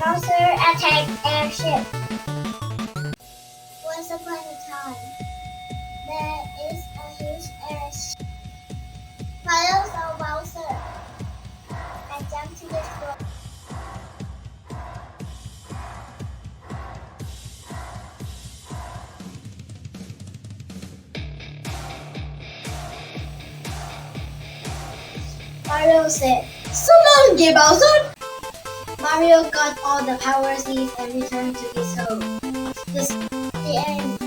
Bowser attacked airship. Once upon a time, there is a huge airship. Mario saw Bowser and jumped to the floor. Mario said, "So long, Bowser!" Mario got all the power seeds and returned to his home. The end.